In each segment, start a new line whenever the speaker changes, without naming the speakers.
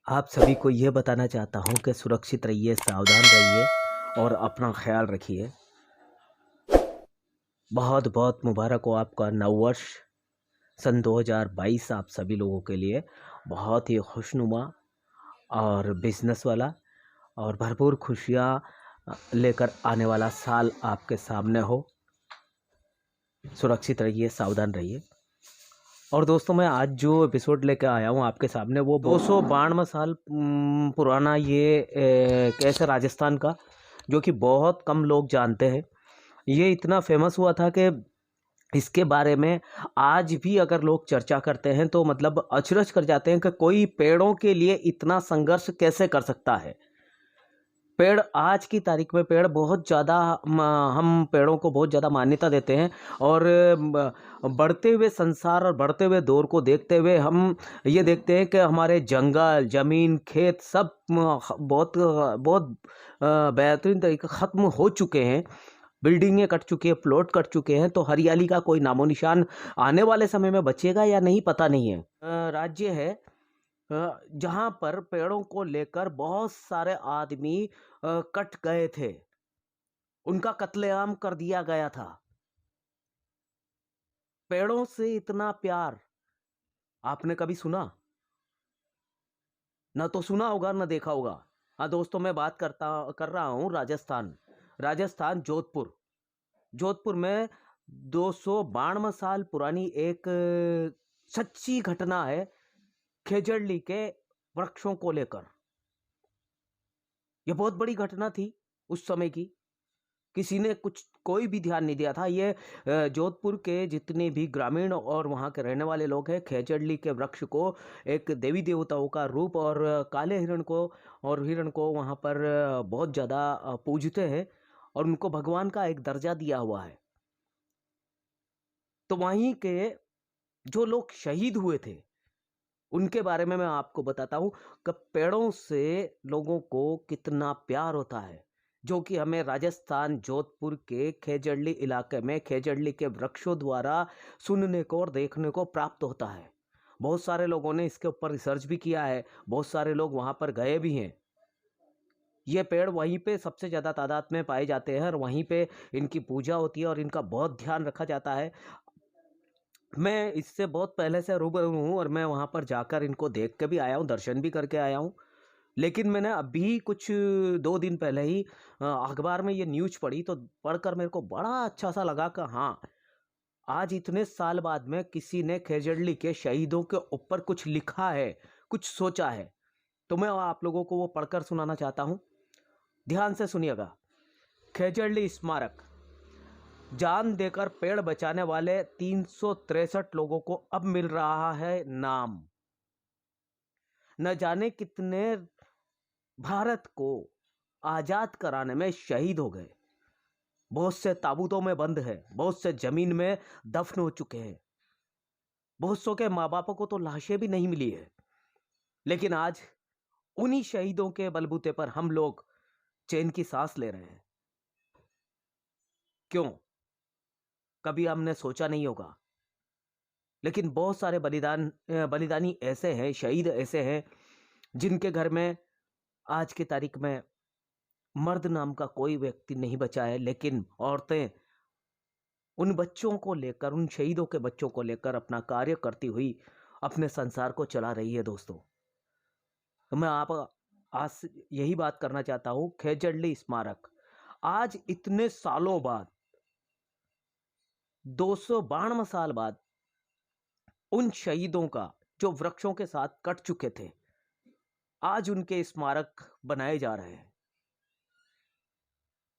आप सभी को ये बताना चाहता हूँ कि सुरक्षित रहिए, सावधान रहिए और अपना ख्याल रखिए। बहुत बहुत मुबारक हो आपका नववर्ष सन 2022 आप सभी लोगों के लिए बहुत ही खुशनुमा और बिजनेस वाला और भरपूर खुशियाँ लेकर आने वाला साल आपके सामने हो। सुरक्षित रहिए, सावधान रहिए। और दोस्तों, मैं आज जो एपिसोड लेकर आया हूँ आपके सामने वो 292 साल पुराना ये केस है राजस्थान का, जो कि बहुत कम लोग जानते हैं। ये इतना फेमस हुआ था कि इसके बारे में आज भी अगर लोग चर्चा करते हैं तो मतलब अचरज कर जाते हैं कि कोई पेड़ों के लिए इतना संघर्ष कैसे कर सकता है। पेड़ आज की तारीख में पेड़ बहुत ज़्यादा हम पेड़ों को बहुत ज़्यादा मान्यता देते हैं। और बढ़ते हुए संसार और बढ़ते हुए दौर को देखते हुए हम ये देखते हैं कि हमारे जंगल, ज़मीन, खेत सब बहुत बहुत बेहतरीन तरीके ख़त्म हो चुके हैं। बिल्डिंगें कट चुकी हैं, प्लॉट कट चुके हैं, तो हरियाली का कोई नामो निशान आने वाले समय में बचेगा या नहीं पता नहीं है। राज्य है जहाँ पर पेड़ों को लेकर बहुत सारे आदमी कट गए थे, उनका कत्लेआम कर दिया गया था। पेड़ों से इतना प्यार आपने कभी सुना? ना तो सुना होगा ना देखा होगा। हाँ दोस्तों, मैं बात कर रहा हूँ राजस्थान जोधपुर। जोधपुर में 292 साल पुरानी एक सच्ची घटना है खेजड़ली के वृक्षों को लेकर। यह बहुत बड़ी घटना थी उस समय की। किसी ने कोई भी ध्यान नहीं दिया था। ये जोधपुर के जितने भी ग्रामीण और वहाँ के रहने वाले लोग हैं, खेजड़ली के वृक्ष को एक देवी देवताओं का रूप और काले हिरण को वहाँ पर बहुत ज़्यादा पूजते हैं और उनको भगवान का एक दर्जा दिया हुआ है। तो वहीं के जो लोग शहीद हुए थे उनके बारे में मैं आपको बताता हूँ कि पेड़ों से लोगों को कितना प्यार होता है, जो कि हमें राजस्थान जोधपुर के खेजड़ली इलाके में खेजड़ली के वृक्षों द्वारा सुनने को और देखने को प्राप्त होता है। बहुत सारे लोगों ने इसके ऊपर रिसर्च भी किया है, बहुत सारे लोग वहाँ पर गए भी हैं। ये पेड़ वहीं पे सबसे ज़्यादा तादाद में पाए जाते हैं और वहीं पे इनकी पूजा होती है और इनका बहुत ध्यान रखा जाता है। मैं इससे बहुत पहले से रूबरू हूँ और मैं वहाँ पर जाकर इनको देख के भी आया हूँ, दर्शन भी करके आया हूँ। लेकिन मैंने अभी कुछ 2 दिन पहले ही अखबार में ये न्यूज़ पढ़ी, तो पढ़कर मेरे को बड़ा अच्छा सा लगा कि हाँ, आज इतने साल बाद में किसी ने खेजड़ली के शहीदों के ऊपर कुछ लिखा है, कुछ सोचा है। तो मैं आप लोगों को वो पढ़कर सुनाना चाहता हूँ। ध्यान से सुनिएगा। खेजड़ली स्मारक, जान देकर पेड़ बचाने वाले 363 लोगों को अब मिल रहा है नाम। न जाने कितने भारत को आजाद कराने में शहीद हो गए। बहुत से ताबूतों में बंद है, बहुत से जमीन में दफन हो चुके हैं, बहुत सौ के माँ बापों को तो लाशें भी नहीं मिली है। लेकिन आज उन्हीं शहीदों के बलबूते पर हम लोग चैन की सांस ले रहे हैं। क्यों? कभी हमने सोचा नहीं होगा। लेकिन बहुत सारे बलिदानी ऐसे हैं, शहीद ऐसे हैं जिनके घर में आज की तारीख में मर्द नाम का कोई व्यक्ति नहीं बचा है, लेकिन औरतें उन बच्चों को लेकर, उन शहीदों के बच्चों को लेकर अपना कार्य करती हुई अपने संसार को चला रही है। दोस्तों, तो मैं आप आज यही बात करना चाहता हूं। खेजड़ली स्मारक आज इतने सालों बाद, 292 साल बाद, उन शहीदों का जो वृक्षों के साथ कट चुके थे, आज उनके स्मारक बनाए जा रहे हैं।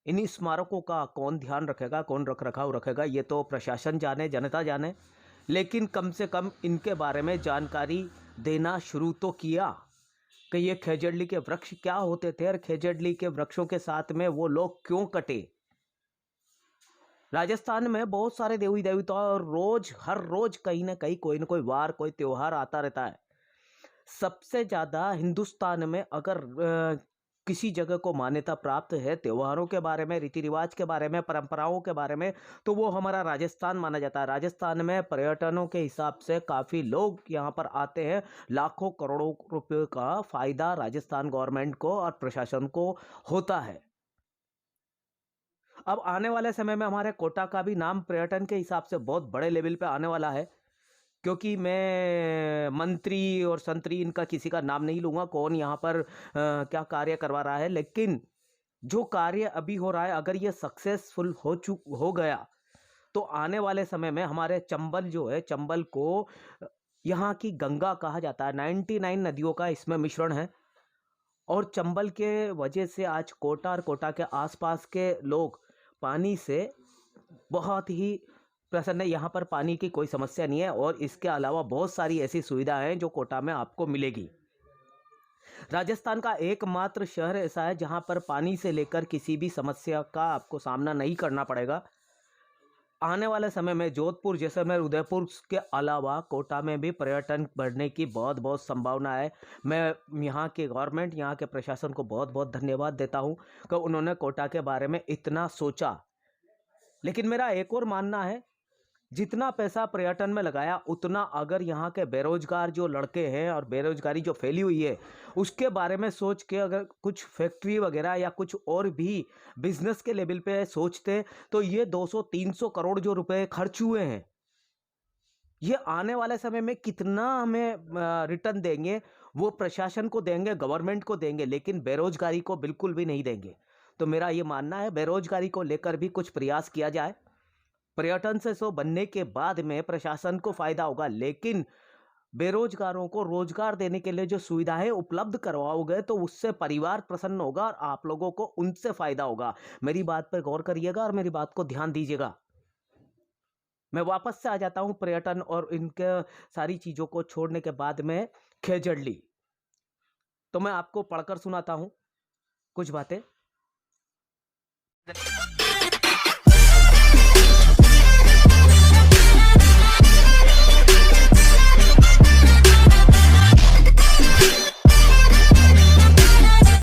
इन स्मारकों का कौन ध्यान रखेगा, कौन रख रखाव रखेगा, ये तो प्रशासन जाने, जनता जाने। लेकिन कम से कम इनके बारे में जानकारी देना शुरू तो किया कि ये खेजड़ली के वृक्ष क्या होते थे और खेजड़ली के वृक्षों के साथ में वो लोग क्यों कटे। राजस्थान में बहुत सारे देवी देवता और हर रोज कहीं ना कहीं कोई ना कोई वार, कोई त्योहार आता रहता है। सबसे ज्यादा हिंदुस्तान में अगर किसी जगह को मान्यता प्राप्त है, त्योहारों के बारे में, रीति-रिवाज के बारे में, परंपराओं के बारे में, तो वो हमारा राजस्थान माना जाता है। राजस्थान में पर्यटनों के हिसाब से काफ़ी लोग यहाँ पर आते हैं। लाखों करोड़ों रुपए का फ़ायदा राजस्थान गवर्नमेंट को और प्रशासन को होता है। अब आने वाले समय में हमारे कोटा का भी नाम पर्यटन के हिसाब से बहुत बड़े लेवल पे आने वाला है। क्योंकि मैं मंत्री और संतरी इनका किसी का नाम नहीं लूँगा, कौन यहाँ पर क्या कार्य करवा रहा है, लेकिन जो कार्य अभी हो रहा है, अगर ये सक्सेसफुल हो गया, तो आने वाले समय में हमारे चंबल जो है, चंबल को यहाँ की गंगा कहा जाता है। 99 नदियों का इसमें मिश्रण है और चंबल के वजह से आज कोटा और कोटा के आसपास के लोग पानी से बहुत ही प्रसन्न है। यहाँ पर पानी की कोई समस्या नहीं है और इसके अलावा बहुत सारी ऐसी सुविधाएं हैं जो कोटा में आपको मिलेगी। राजस्थान का एकमात्र शहर ऐसा है जहाँ पर पानी से लेकर किसी भी समस्या का आपको सामना नहीं करना पड़ेगा। आने वाले समय में जोधपुर, जैसलमेर, उदयपुर के अलावा कोटा में भी पर्यटन बढ़ने की बहुत बहुत संभावना है। मैं यहाँ के गवर्नमेंट, यहाँ के प्रशासन को बहुत बहुत धन्यवाद देता हूँ कि उन्होंने कोटा के बारे में इतना सोचा। लेकिन मेरा एक और मानना है, जितना पैसा पर्यटन में लगाया उतना अगर यहाँ के बेरोजगार जो लड़के हैं और बेरोजगारी जो फैली हुई है उसके बारे में सोच के अगर कुछ फैक्ट्री वगैरह या कुछ और भी बिजनेस के लेवल पे सोचते तो ये 200-300 करोड़ जो रुपए खर्च हुए हैं ये आने वाले समय में कितना हमें रिटर्न देंगे, वो प्रशासन को देंगे, गवर्नमेंट को देंगे, लेकिन बेरोजगारी को बिल्कुल भी नहीं देंगे। तो मेरा ये मानना है बेरोजगारी को लेकर भी कुछ प्रयास किया जाए। पर्यटन से सो बनने के बाद में प्रशासन को फायदा होगा, लेकिन बेरोजगारों को रोजगार देने के लिए जो सुविधाएं उपलब्ध करवाओगे तो उससे परिवार प्रसन्न होगा और आप लोगों को उनसे फायदा होगा। मेरी बात पर गौर करिएगा और मेरी बात को ध्यान दीजिएगा। मैं वापस से आ जाता हूं पर्यटन और इनके सारी चीजों को छोड़ने के बाद में खेजड़ली। तो मैं आपको पढ़कर सुनाता हूं कुछ बातें।